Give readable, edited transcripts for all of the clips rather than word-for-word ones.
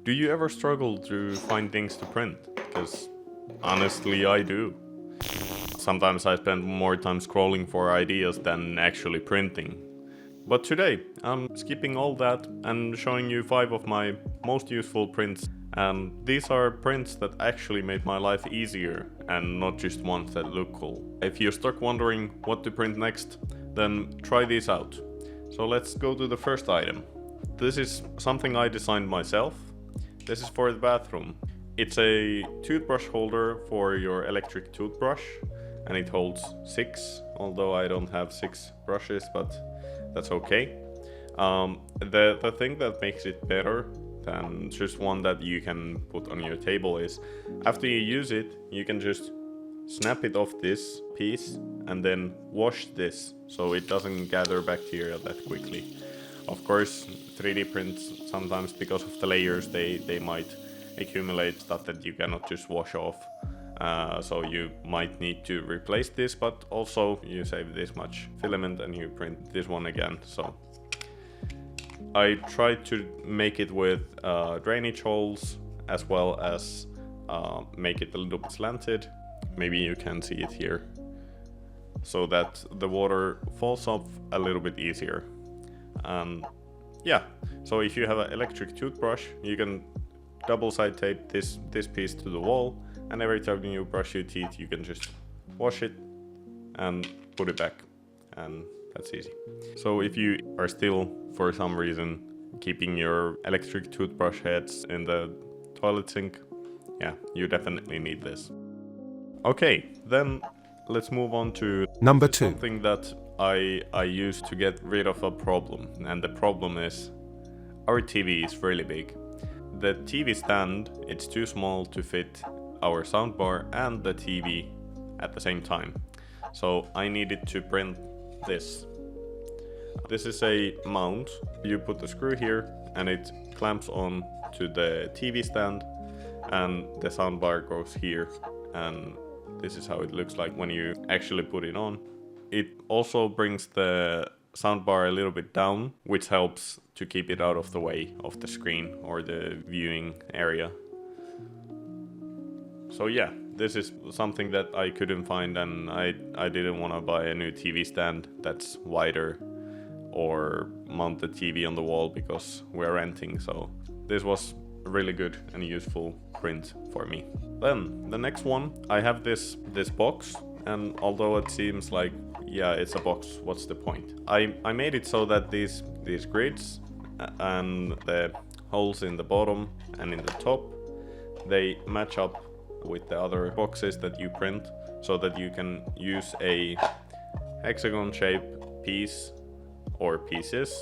Do you ever struggle to find things to print? Because honestly, I do. Sometimes I spend more time scrolling for ideas than actually printing. But today, I'm skipping all that and showing you 5 of my most useful prints. And these are prints that actually made my life easier and not just ones that look cool. If you're stuck wondering what to print next, then try these out. So let's go to the first item. This is something I designed myself. This is for the bathroom. It's a toothbrush holder for your electric toothbrush, and it holds 6, although I don't have 6 brushes, but that's okay. The thing that makes it better than just one that you can put on your table is after you use it, you can just snap it off this piece and then wash this so it doesn't gather bacteria that quickly. Of course, 3D prints sometimes, because of the layers, they might accumulate stuff that you cannot just wash off. So you might need to replace this, but also you save this much filament and you print this one again. So I tried to make it with drainage holes, as well as make it a little bit slanted. Maybe you can see it here, so that the water falls off a little bit easier. Yeah, so if you have an electric toothbrush, you can double side tape this piece to the wall, and every time you brush your teeth, you can just wash it and put it back, and that's easy. So if you are still, for some reason, keeping your electric toothbrush heads in the toilet sink, yeah, you definitely need this. Okay, then let's move on to Number 2. something that I use to get rid of a problem, and the problem is our TV is really big. The TV stand, it's too small to fit our soundbar and the TV at the same time. So I needed to print this. This is a mount. You put the screw here and it clamps on to the TV stand, and the soundbar goes here, and this is how it looks like when you actually put it on. It also brings the soundbar a little bit down, which helps to keep it out of the way of the screen or the viewing area. So yeah, this is something that I couldn't find, and I didn't want to buy a new TV stand that's wider or mount the TV on the wall because we're renting, so this was a really good and useful print for me. Then the next one, I have this box, and although it seems like, yeah, it's a box, what's the point? I made it so that these grids and the holes in the bottom and in the top, they match up with the other boxes that you print, so that you can use a hexagon shape piece or pieces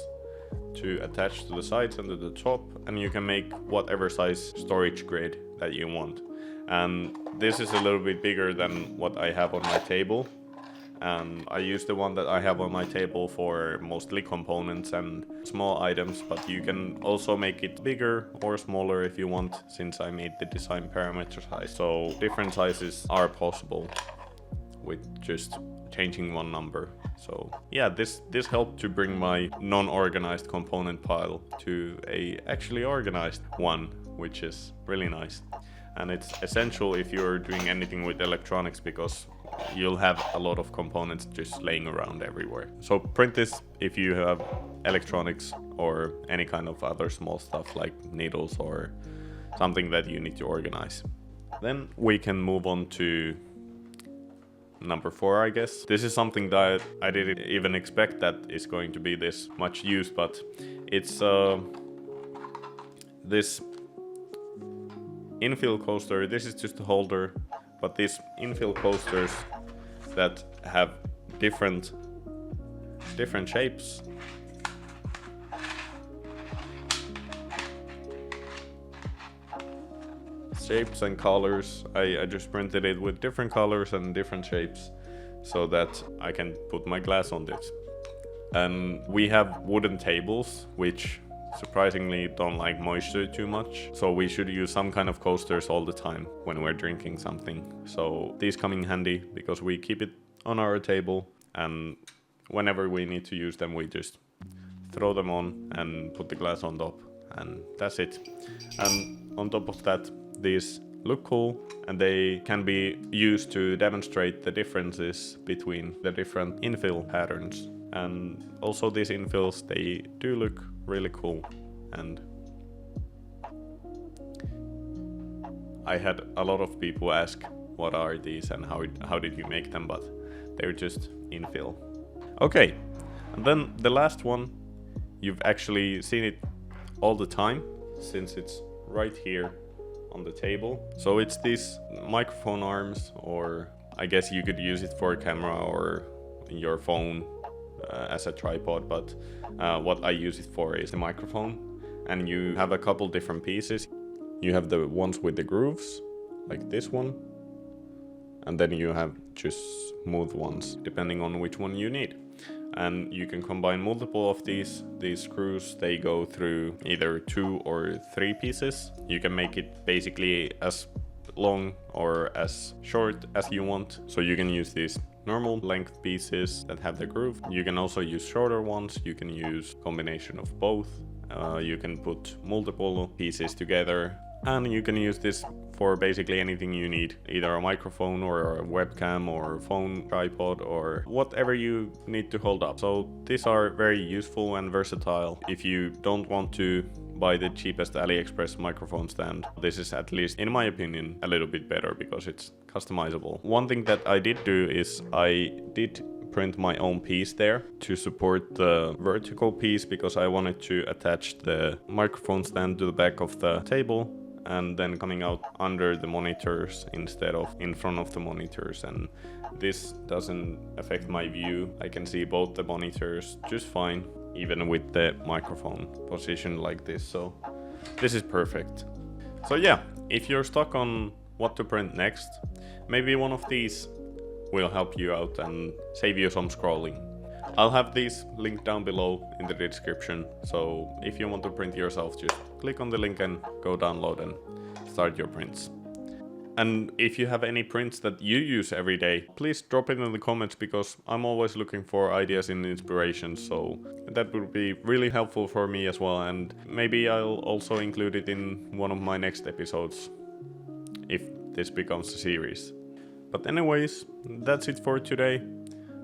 to attach to the sides and to the top, and you can make whatever size storage grid that you want. And this is a little bit bigger than what I have on my table, and I use the one that I have on my table for mostly components and small items, but you can also make it bigger or smaller if you want, since I made the design parameter size. So different sizes are possible with just changing one number. So yeah, this helped to bring my non-organized component pile to a actually organized one, which is really nice. And it's essential if you're doing anything with electronics, because you'll have a lot of components just laying around everywhere. So print this if you have electronics or any kind of other small stuff like needles or something that you need to organize. Then we can move on to number 4, I guess. This is something that I didn't even expect that is going to be this much used, but it's this Infill coaster. This is just a holder, but these Infill coasters that have different shapes. Shapes and colors. I just printed it with different colors and different shapes so that I can put my glass on this. And we have wooden tables, which surprisingly don't like moisture too much, so we should use some kind of coasters all the time when we're drinking something. So these come in handy because we keep it on our table, and whenever we need to use them, we just throw them on and put the glass on top, and that's it. And on top of that, these look cool and they can be used to demonstrate the differences between the different infill patterns. And also these infills, they do look really cool. And I had a lot of people ask what are these and how did you make them, but they're just infill. Okay, and then the last one, you've actually seen it all the time since it's right here on the table. So it's these microphone arms, or I guess you could use it for a camera or your phone as a tripod, but what I use it for is the microphone. And you have a couple different pieces. You have the ones with the grooves, like this one, and then you have just smooth ones, depending on which one you need. And you can combine multiple of these screws. They go through either 2 or 3 pieces. You can make it basically as long or as short as you want. So you can use these normal length pieces that have the groove. You can also use shorter ones. You can use combination of both. You can put multiple pieces together, and you can use this for basically anything you need, either a microphone or a webcam or phone tripod or whatever you need to hold up. So these are very useful and versatile. If you don't want to buy the cheapest AliExpress microphone stand, this is, at least in my opinion, a little bit better because it's customizable. One thing that I did do is I did print my own piece there to support the vertical piece, because I wanted to attach the microphone stand to the back of the table and then coming out under the monitors instead of in front of the monitors. And this doesn't affect my view. I can see both the monitors just fine, even with the microphone positioned like this. So this is perfect. So yeah, if you're stuck on what to print next, maybe one of these will help you out and save you some scrolling. I'll have these linked down below in the description, so if you want to print yourself, just click on the link and go download and start your prints. And if you have any prints that you use every day, please drop it in the comments, because I'm always looking for ideas and inspiration, so that would be really helpful for me as well. And maybe I'll also include it in one of my next episodes, if this becomes a series. But anyways, that's it for today.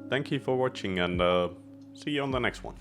Thank you for watching, and see you on the next one.